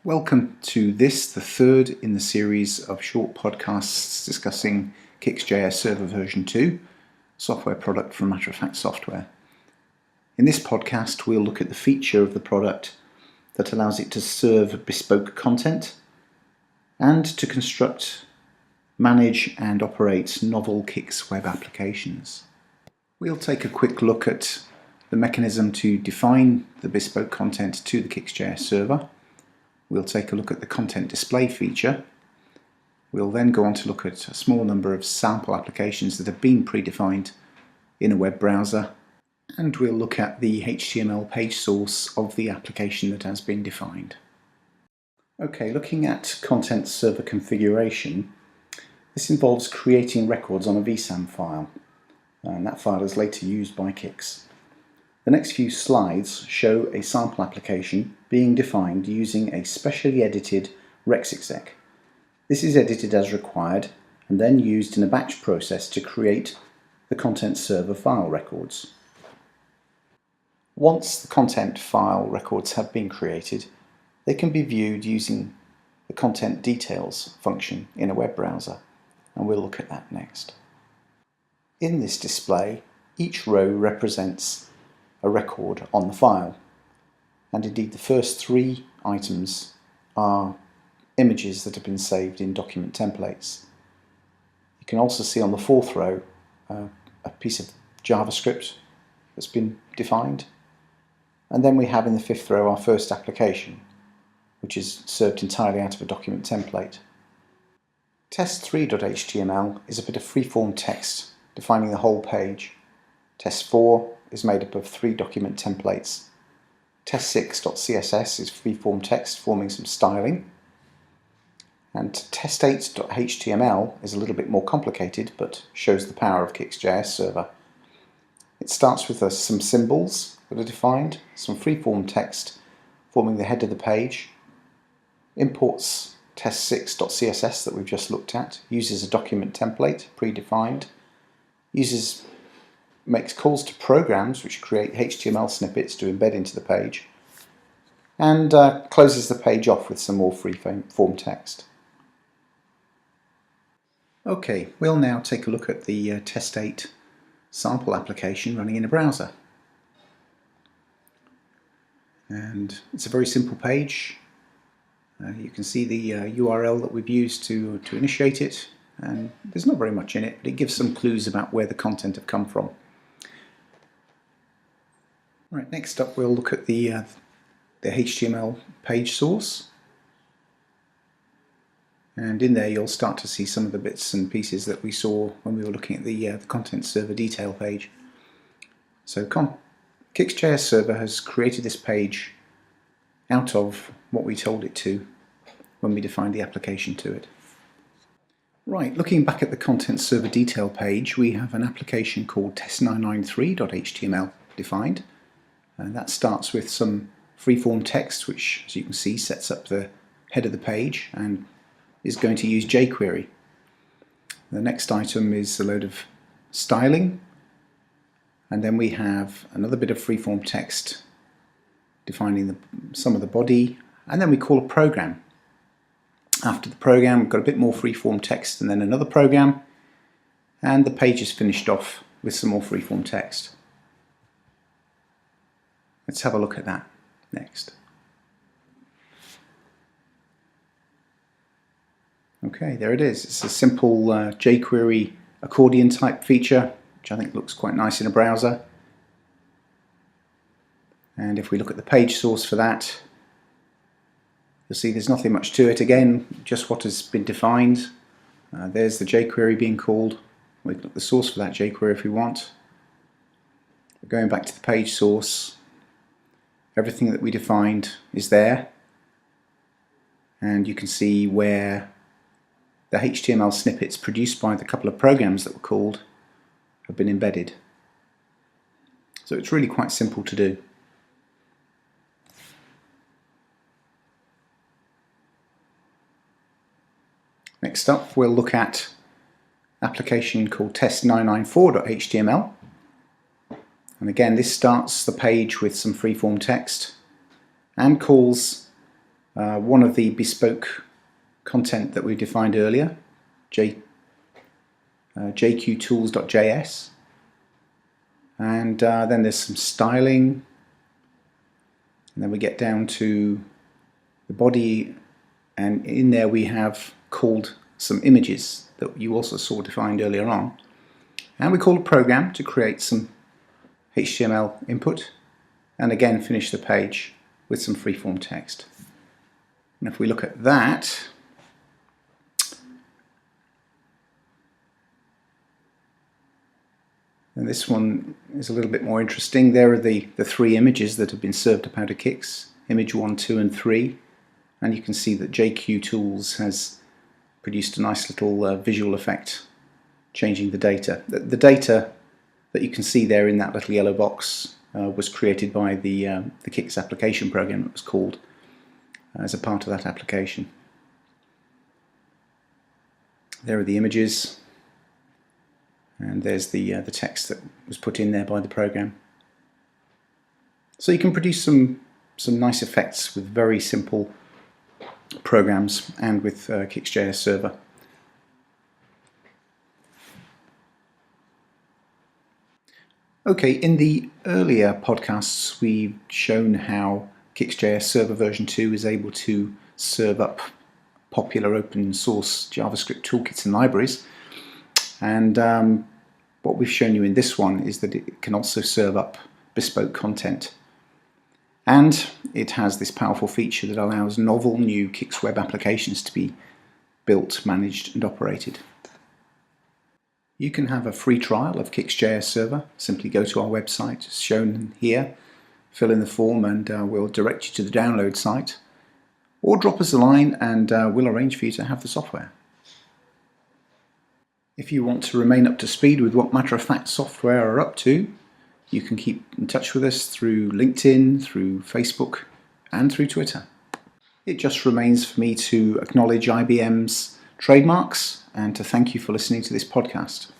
Welcome to this, the third in the series of short podcasts discussing CICS JS Server version 2, software product from Matter of Fact Software. In this podcast, we'll look at the feature of the product that allows it to serve bespoke content and to construct, manage and operate novel CICS web applications. We'll take a quick look at the mechanism to define the bespoke content to the CICS JS server. We'll take a look at the content display feature. We'll then go on to look at a small number of sample applications that have been predefined in a web browser, and we'll look at the HTML page source of the application that has been defined. Okay, looking at content server configuration, this involves creating records on a vsam file, and that file is later used by CICS. The next few slides show a sample application being defined using a specially edited rexexec. This is edited as required and then used in a batch process to create the content server file records. Once the content file records have been created, they can be viewed using the content details function in a web browser, and we'll look at that next. In this display, each row represents a record on the file, and indeed the first three items are images that have been saved in document templates. You can also see on the fourth row a piece of JavaScript that's been defined, and then we have in the fifth row our first application, which is served entirely out of a document template. Test3.html is a bit of freeform text defining the whole page. Test4 is made up of 3 document templates. Test6.css is freeform text forming some styling. And test8.html is a little bit more complicated but shows the power of CICS JS server. It starts with some symbols that are defined, some freeform text forming the head of the page, imports test6.css that we've just looked at, uses a document template predefined, makes calls to programs which create HTML snippets to embed into the page, and closes the page off with some more free-form text. Okay, we'll now take a look at the Test8 sample application running in a browser. And it's a very simple page. You can see the URL that we've used to initiate it, and there's not very much in it, but it gives some clues about where the content have come from. Right, next up we'll look at the HTML page source, and in there you'll start to see some of the bits and pieces that we saw when we were looking at the content server detail page. So CICS JS server has created this page out of what we told it to when we defined the application to it. Right, looking back at the content server detail page, we have an application called test993.html defined. And that starts with some freeform text, which, as you can see, sets up the head of the page and is going to use jQuery. The next item is a load of styling, and then we have another bit of freeform text defining some of the body, and then we call a program. After the program, we've got a bit more freeform text and then another program, and the page is finished off with some more freeform text. Let's have a look at that next. Okay, there it is. It's a simple jQuery accordion type feature, which I think looks quite nice in a browser. And if we look at the page source for that, you'll see there's nothing much to it. Again, just what has been defined. There's the jQuery being called. We can look at the source for that jQuery if we want. But going back to the page source, everything that we defined is there, and you can see where the HTML snippets produced by the couple of programs that were called have been embedded. So it's really quite simple to do. Next up, we'll look at an application called test994.html. And again, this starts the page with some freeform text and calls one of the bespoke content that we defined earlier, jqtools.js, and then there's some styling, and then we get down to the body, and in there we have called some images that you also saw defined earlier on, and we call a program to create some HTML input, and again finish the page with some freeform text. And if we look at that, and this one is a little bit more interesting. There are the three images that have been served up out of CICS, image 1, 2 and 3, and you can see that jqtools has produced a nice little visual effect changing the data. The data that you can see there in that little yellow box was created by the CICS application program, it was called, as a part of that application. There are the images, and there's the text that was put in there by the program. So you can produce some nice effects with very simple programs and with CICS JS Server. Okay, in the earlier podcasts we've shown how CICS JS Server version 2 is able to serve up popular open source JavaScript toolkits and libraries, and what we've shown you in this one is that it can also serve up bespoke content, and it has this powerful feature that allows novel new CICS web applications to be built, managed and operated. You can have a free trial of CICS JS Server. Simply go to our website, as shown here, fill in the form, and we'll direct you to the download site, or drop us a line and we'll arrange for you to have the software. If you want to remain up to speed with what Matter of Fact Software are up to, you can keep in touch with us through LinkedIn, through Facebook and through Twitter. It just remains for me to acknowledge IBM's trademarks and to thank you for listening to this podcast.